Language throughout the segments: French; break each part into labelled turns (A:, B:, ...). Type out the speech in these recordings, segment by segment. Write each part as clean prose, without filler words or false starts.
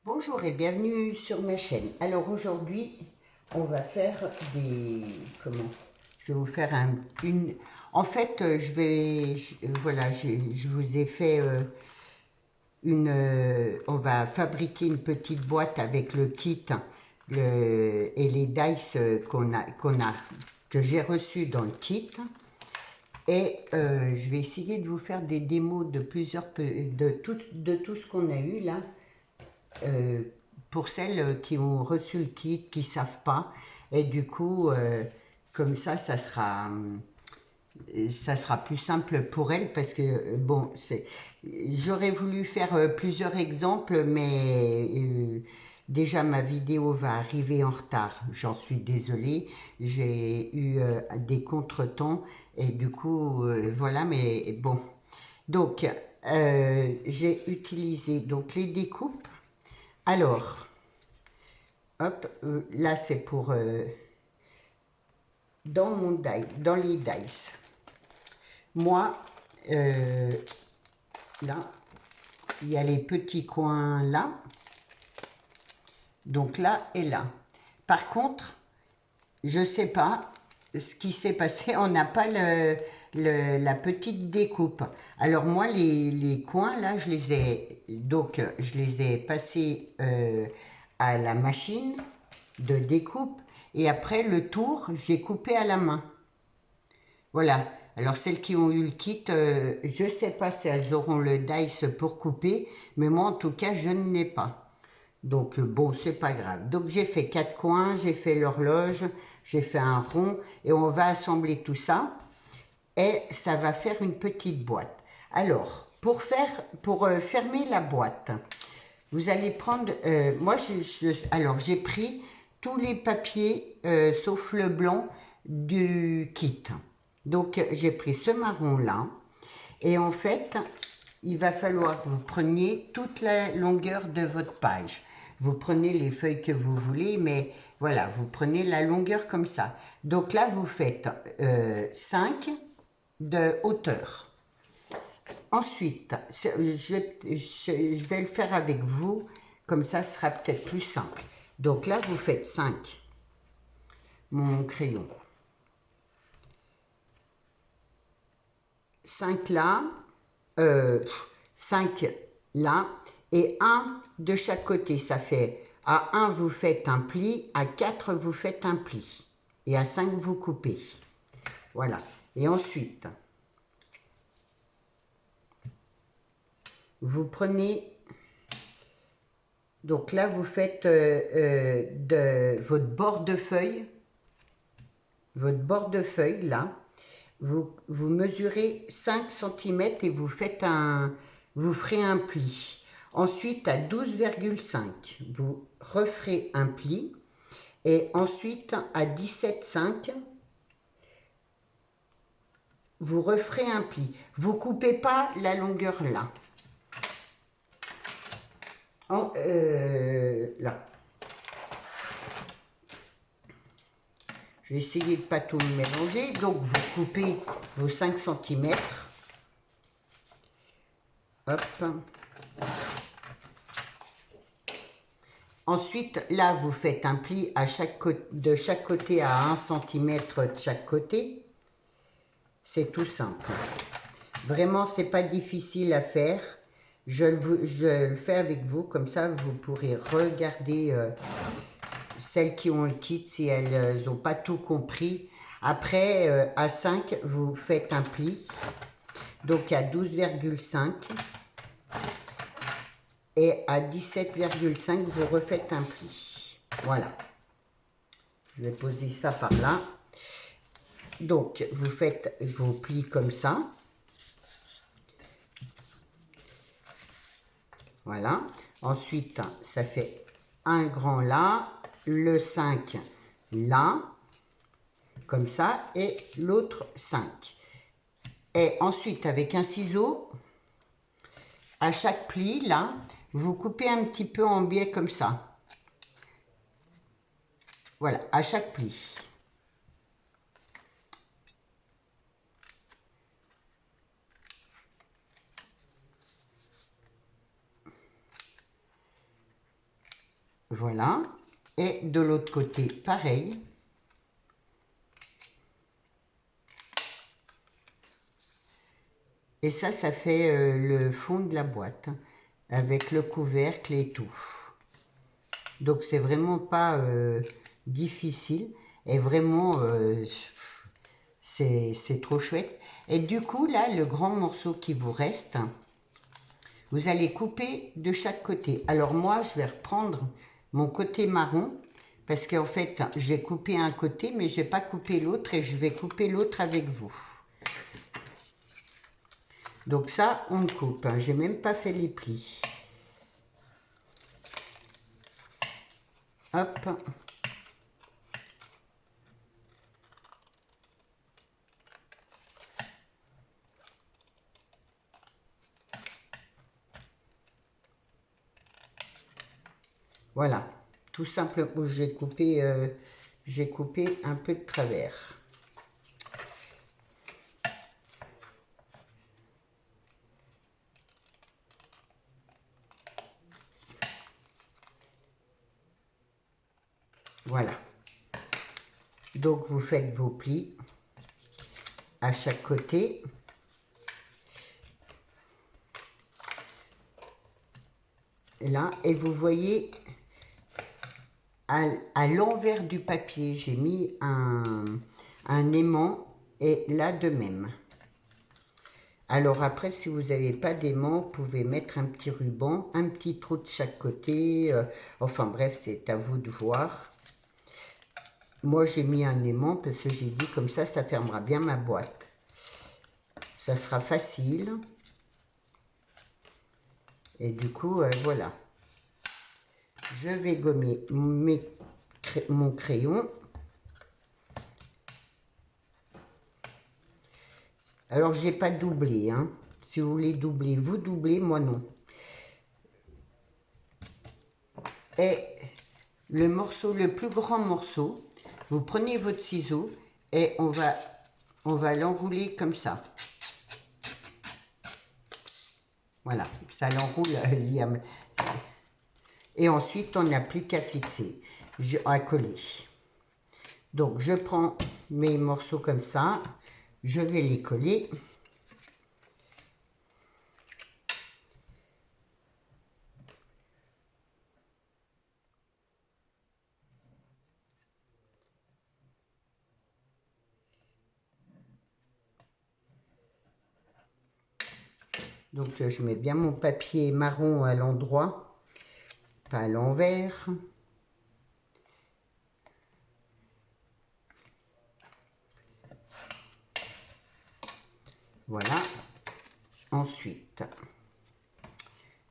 A: Bonjour et bienvenue sur ma chaîne. Alors aujourd'hui, on va faire des... Comment? Je vais vous faire une... En fait, voilà, je vous ai fait on va fabriquer une petite boîte avec le kit et les dice que j'ai reçus dans le kit. Et je vais essayer de vous faire des démos de de tout ce qu'on a eu là. euh, pour celles qui ont reçu le kit, qui ne savent pas. Et du coup, comme ça sera plus simple pour elles parce que, bon, j'aurais voulu faire plusieurs exemples, mais déjà ma vidéo va arriver en retard. J'en suis désolée. J'ai eu des contretemps et du coup, voilà, mais bon. Donc, j'ai utilisé donc les découpes. Alors, hop, là c'est pour dans les dice. Moi, euh, là, il y a les petits coins là, donc là et là. Par contre, je ne sais pas ce qui s'est passé, on n'a pas la petite découpe. Alors moi, les coins là, je les ai passés à la machine de découpe et après le tour, j'ai coupé à la main. Voilà. Alors celles qui ont eu le kit, je ne sais pas si elles auront le dice pour couper, mais moi en tout cas, je ne l'ai pas. Donc bon, c'est pas grave. Donc j'ai fait 4 coins, j'ai fait l'horloge, j'ai fait un rond et on va assembler tout ça et ça va faire une petite boîte. Alors, pour fermer la boîte, vous allez prendre, alors j'ai pris tous les papiers sauf le blanc du kit. Donc j'ai pris ce marron là et en fait il va falloir que vous preniez toute la longueur de votre page. Vous prenez les feuilles que vous voulez, mais voilà, vous prenez la longueur comme ça. Donc là vous faites 5 de hauteur. Ensuite, je vais le faire avec vous, comme ça ce sera peut-être plus simple. Donc là, vous faites 5, mon crayon. 5 là, euh, 5 là, et un de chaque côté. Ça fait, à 1 vous faites un pli, à 4 vous faites un pli, et à 5 vous coupez. Voilà. Et ensuite, vous prenez... Donc là, vous faites de votre bord de feuille, là, vous mesurez 5 centimètres et vous ferez un pli. Ensuite, à 12,5, vous referez un pli. Et ensuite, à 17,5, vous referez un pli. Vous ne coupez pas la longueur là. Là. Je vais essayer de ne pas tout mélanger. Donc, vous coupez vos 5 centimètres. Hop. Ensuite, là, vous faites un pli de chaque côté à 1 centimètre de chaque côté. C'est tout simple. Vraiment, c'est pas difficile à faire. Je le fais avec vous, comme ça, vous pourrez regarder celles qui ont le kit si elles n'ont pas tout compris. Après, à 5, vous faites un pli. Donc, à 12,5. Et à 17,5, vous refaites un pli. Voilà. Je vais poser ça par là. Donc, vous faites vos plis comme ça. Voilà. Ensuite, ça fait un grand là, le 5 là, comme ça, et l'autre 5. Et ensuite, avec un ciseau, à chaque pli, là, vous coupez un petit peu en biais comme ça. Voilà, à chaque pli. Voilà. Et de l'autre côté, pareil. Et ça fait le fond de la boîte, hein, avec le couvercle et tout. Donc c'est vraiment pas difficile. Et vraiment, c'est trop chouette. Et du coup, là, le grand morceau qui vous reste, vous allez couper de chaque côté. Alors moi, je vais reprendre mon côté marron, parce qu'en fait, j'ai coupé un côté, mais je n'ai pas coupé l'autre, et je vais couper l'autre avec vous. Donc ça, on le coupe, hein. J'ai même pas fait les plis. Hop. Voilà. Tout simplement, j'ai coupé un peu de travers. Voilà. Donc, vous faites vos plis à chaque côté. Là, et vous voyez, à l'envers du papier, j'ai mis un aimant, et là de même. Alors après, si vous n'avez pas d'aimant, vous pouvez mettre un petit ruban, un petit trou de chaque côté. Enfin bref, c'est à vous de voir. Moi, j'ai mis un aimant parce que j'ai dit comme ça fermera bien ma boîte. Ça sera facile. Et du coup, voilà. Je vais gommer mon crayon. Alors, j'ai pas doublé, hein. Si vous voulez doubler, vous doublez, moi non. Et le morceau, le plus grand morceau, vous prenez votre ciseau et on va l'enrouler comme ça. Voilà, ça l'enroule. Et ensuite, on n'a plus qu'à fixer, à coller. Donc, je prends mes morceaux comme ça, je vais les coller. Donc, je mets bien mon papier marron à l'endroit, pas à l'envers. Voilà. Ensuite,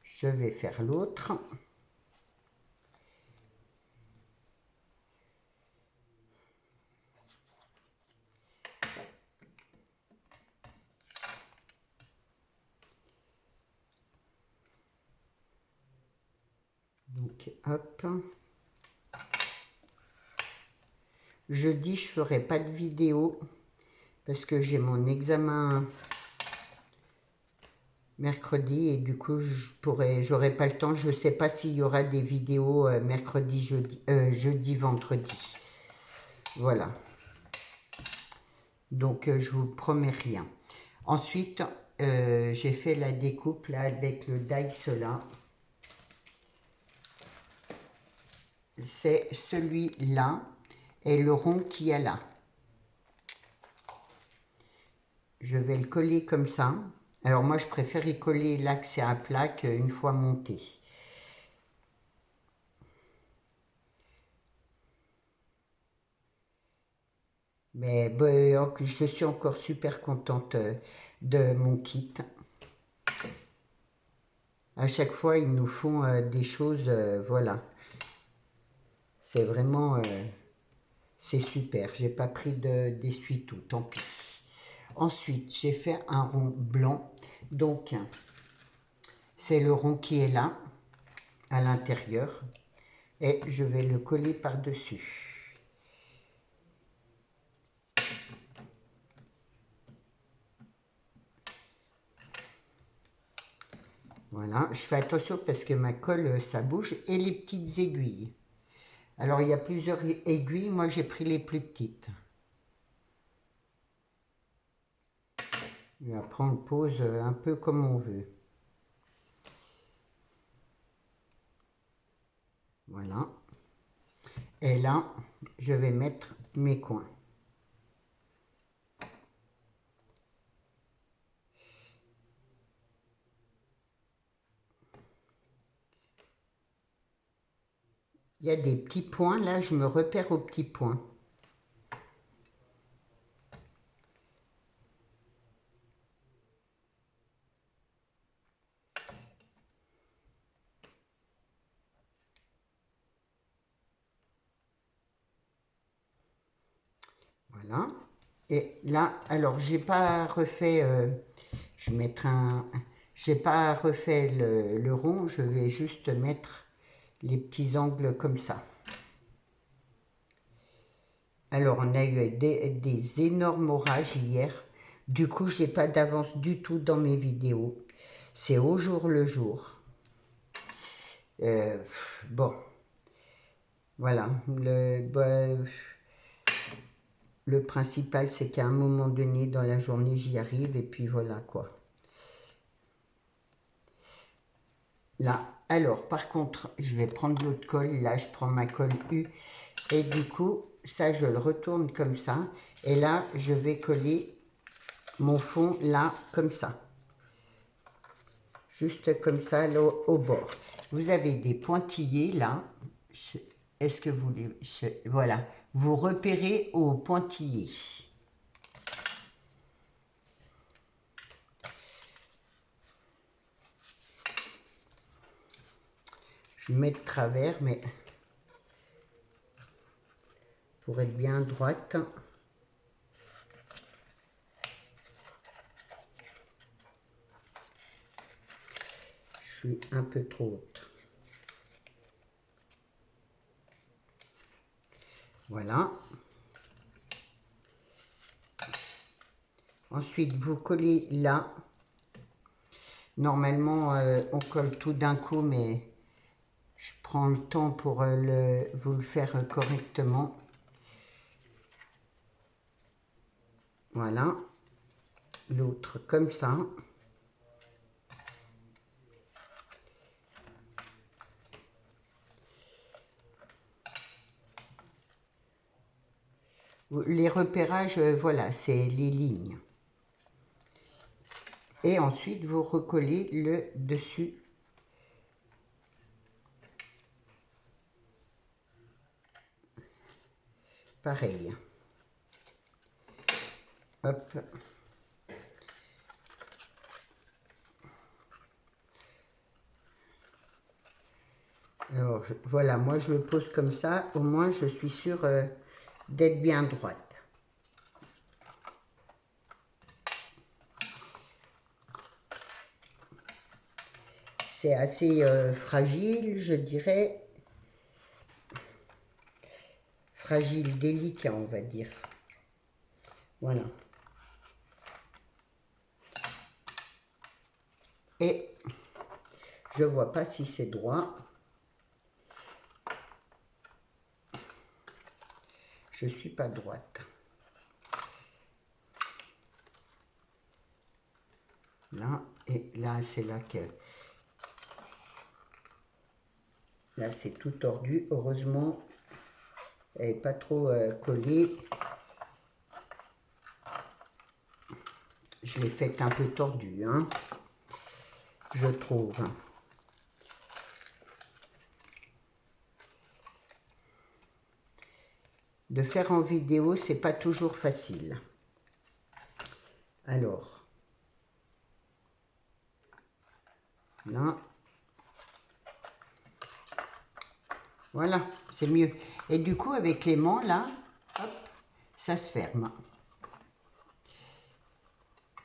A: je vais faire l'autre. Donc, hop. Jeudi, je ferai pas de vidéo parce que j'ai mon examen mercredi et du coup, j'aurai pas le temps. Je sais pas s'il y aura des vidéos mercredi, jeudi, vendredi. Voilà. Donc, je vous promets rien. Ensuite, j'ai fait la découpe là avec le dice là. C'est celui-là et le rond qu'il y a là. Je vais le coller comme ça. Alors moi, je préfère y coller l'axe à plaque une fois monté. Mais bon, je suis encore super contente de mon kit. À chaque fois, ils nous font des choses, voilà. C'est vraiment, c'est super. J'ai pas pris d'essuie-tout, tant pis. Ensuite, j'ai fait un rond blanc. Donc, c'est le rond qui est là, à l'intérieur. Et je vais le coller par-dessus. Voilà, je fais attention parce que ma colle, ça bouge. Et les petites aiguilles. Alors, il y a plusieurs aiguilles. Moi, j'ai pris les plus petites. Et après, on le pose un peu comme on veut. Voilà. Et là, je vais mettre mes coins. Il y a des petits points, là, je me repère aux petits points. Voilà. Et là, alors, j'ai pas refait, je vais mettre j'ai pas refait le rond, je vais juste mettre les petits angles comme ça. Alors, on a eu des énormes orages hier. Du coup, je n'ai pas d'avance du tout dans mes vidéos. C'est au jour le jour. Bon, voilà. Le principal, c'est qu'à un moment donné, dans la journée, j'y arrive. Et puis voilà, quoi. Là, alors, par contre, je vais prendre l'autre colle. Là, je prends ma colle U. Et du coup, ça, je le retourne comme ça. Et là, je vais coller mon fond, là, comme ça. Juste comme ça, là, au bord. Vous avez des pointillés, là. Est-ce que vous les... voilà. Vous repérez au pointillé. Je mets de travers, mais pour être bien droite. Je suis un peu trop haute. Voilà. Ensuite, vous collez là. Normalement, on colle tout d'un coup, mais je prends le temps pour vous le faire correctement. Voilà. L'autre comme ça. Les repérages, voilà, c'est les lignes. Et ensuite, vous recollez le dessus. Pareil. Hop. Alors, voilà, moi je le pose comme ça. Au moins, je suis sûre d'être bien droite. C'est assez fragile, je dirais. Fragile, délicat, on va dire. Voilà. Et je ne vois pas si c'est droit. Je ne suis pas droite. Là, et là, c'est là que... Là, c'est tout tordu. Heureusement, elle n'est pas trop collée. Je l'ai faite un peu tordue, hein, je trouve. De faire en vidéo, c'est pas toujours facile. Alors, là, voilà, c'est mieux. Et du coup, avec l'aimant, là, hop, ça se ferme.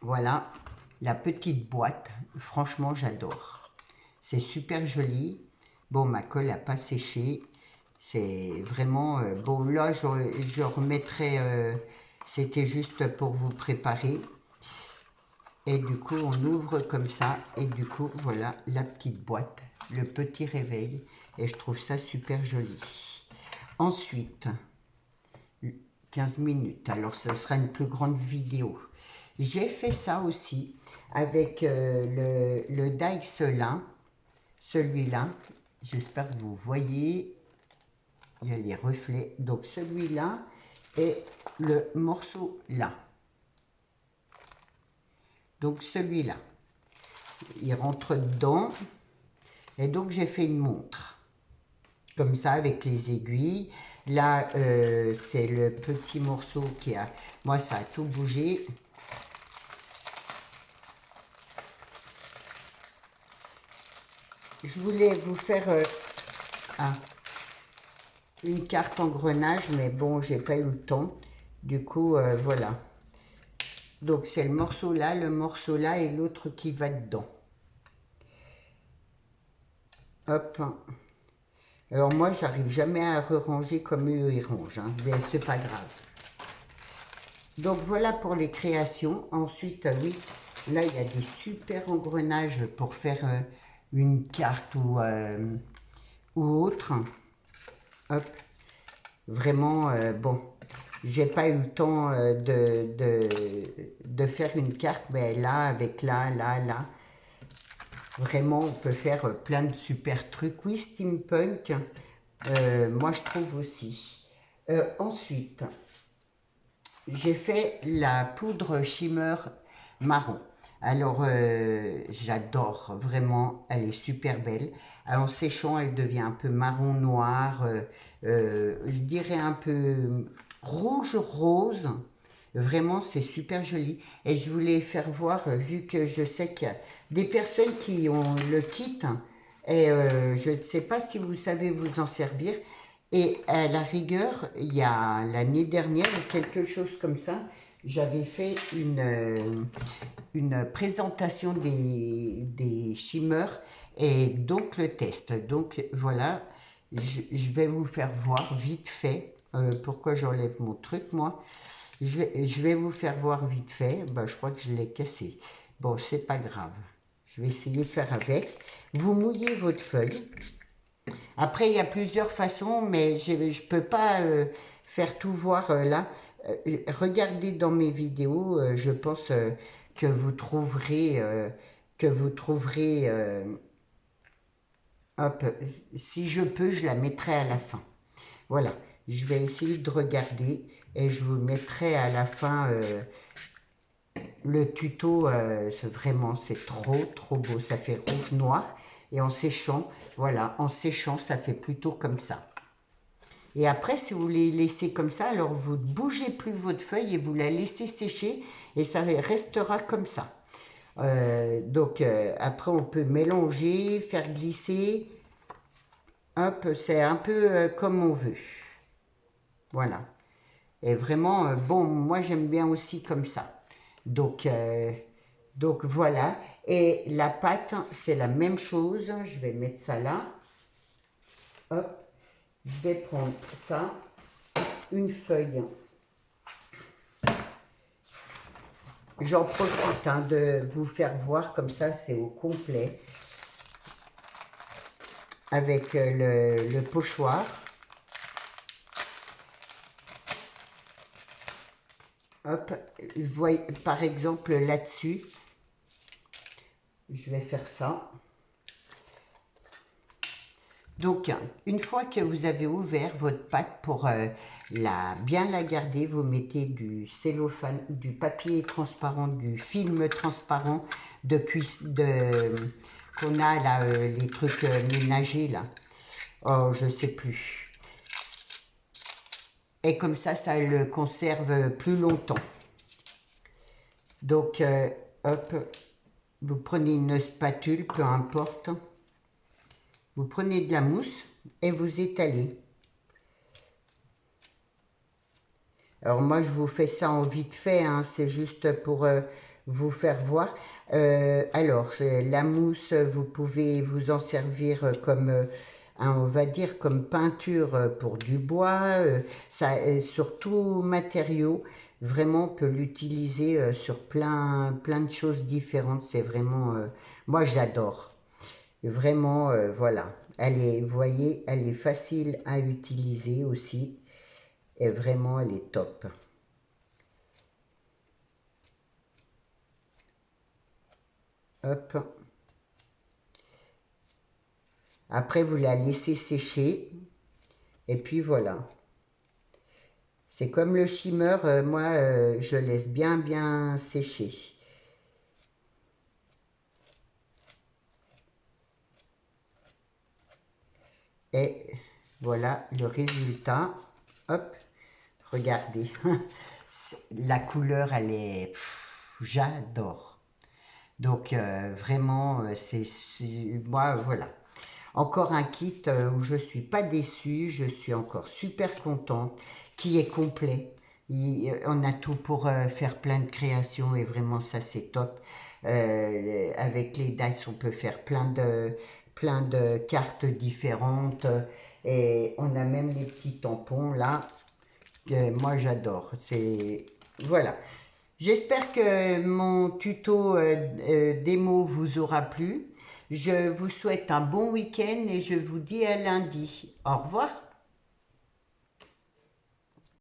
A: Voilà, la petite boîte. Franchement, j'adore. C'est super joli. Bon, ma colle n'a pas séché. C'est vraiment... bon, là, je remettrai... C'était juste pour vous préparer. Et du coup, on ouvre comme ça. Et du coup, voilà la petite boîte, le petit réveil. Et je trouve ça super joli. Ensuite, 15 minutes. Alors, ce sera une plus grande vidéo. J'ai fait ça aussi avec le Daiso, celui-là. J'espère que vous voyez. Il y a les reflets. Donc, celui-là et le morceau là. Donc, celui-là. Il rentre dedans. Et donc, j'ai fait une montre. Comme ça, avec les aiguilles. Là, c'est le petit morceau qui a... Moi, ça a tout bougé. Je voulais vous faire une carte engrenage, mais bon, j'ai pas eu le temps. Du coup, voilà. Donc, c'est le morceau là et l'autre qui va dedans. Hop. Alors, moi, j'arrive jamais à ranger comme eux, ils rangent. Hein, mais c'est pas grave. Donc, voilà pour les créations. Ensuite, oui, là, il y a des super engrenages pour faire une carte ou autre. Hop. Vraiment, bon, j'ai pas eu le temps de faire une carte, mais là, avec là, vraiment, on peut faire plein de super trucs. Oui, steampunk, moi je trouve aussi. Ensuite, j'ai fait la poudre shimmer marron. Alors, j'adore, vraiment, elle est super belle. Alors, en séchant, elle devient un peu marron noir, je dirais un peu rouge rose. Vraiment, c'est super joli. Et je voulais faire voir, vu que je sais qu'il y a des personnes qui ont le kit, et je ne sais pas si vous savez vous en servir. Et à la rigueur, il y a l'année dernière, ou quelque chose comme ça, j'avais fait une présentation des shimmers et donc le test. Donc voilà, je vais vous faire voir vite fait. Pourquoi j'enlève mon truc, moi? Je vais vous faire voir vite fait. Ben, je crois que je l'ai cassé. Bon, c'est pas grave. Je vais essayer de faire avec. Vous mouillez votre feuille. Après, il y a plusieurs façons, mais je ne peux pas faire tout voir là. Regardez dans mes vidéos, je pense que vous trouverez, hop, si je peux, je la mettrai à la fin. Voilà, je vais essayer de regarder et je vous mettrai à la fin le tuto. Vraiment, c'est trop beau. Ça fait rouge-noir et en séchant, voilà, en séchant, ça fait plutôt comme ça. Et après, si vous les laissez comme ça, alors vous ne bougez plus votre feuille et vous la laissez sécher et ça restera comme ça. Donc, après, on peut mélanger, faire glisser. Hop, c'est un peu comme on veut. Voilà. Et vraiment, bon, moi, j'aime bien aussi comme ça. Donc voilà. Et la pâte, c'est la même chose. Je vais mettre ça là. Hop. Je vais prendre ça, une feuille. J'en profite de vous faire voir, comme ça c'est au complet. Avec le pochoir. Hop, vous voyez, par exemple là-dessus, je vais faire ça. Donc, une fois que vous avez ouvert votre pâte pour bien la garder, vous mettez du cellophane, du papier transparent, du film transparent qu'on a là, les trucs ménagers là. Oh, je sais plus. Et comme ça le conserve plus longtemps. Donc, hop, vous prenez une spatule, peu importe. Vous prenez de la mousse et vous étalez. Alors moi, je vous fais ça en vite fait, hein, c'est juste pour vous faire voir. Alors, la mousse, vous pouvez vous en servir comme, on va dire, comme peinture pour du bois, ça, sur tout matériau. Vraiment, on peut l'utiliser sur plein de choses différentes. C'est vraiment, moi j'adore. Vraiment, voilà. Elle est, vous voyez, elle est facile à utiliser aussi. Et vraiment, elle est top. Hop. Après, vous la laissez sécher. Et puis voilà. C'est comme le shimmer, moi, je laisse bien sécher. Et voilà le résultat. Hop, regardez. La couleur, elle est... J'adore. Donc, vraiment, moi, voilà. Encore un kit où je ne suis pas déçue, je suis encore super contente, qui est complet. On a tout pour faire plein de créations et vraiment ça c'est top. Avec les dice on peut faire plein de cartes différentes et on a même les petits tampons là. Moi j'adore. Voilà. J'espère que mon tuto démo vous aura plu. Je vous souhaite un bon week-end et je vous dis à lundi. Au revoir.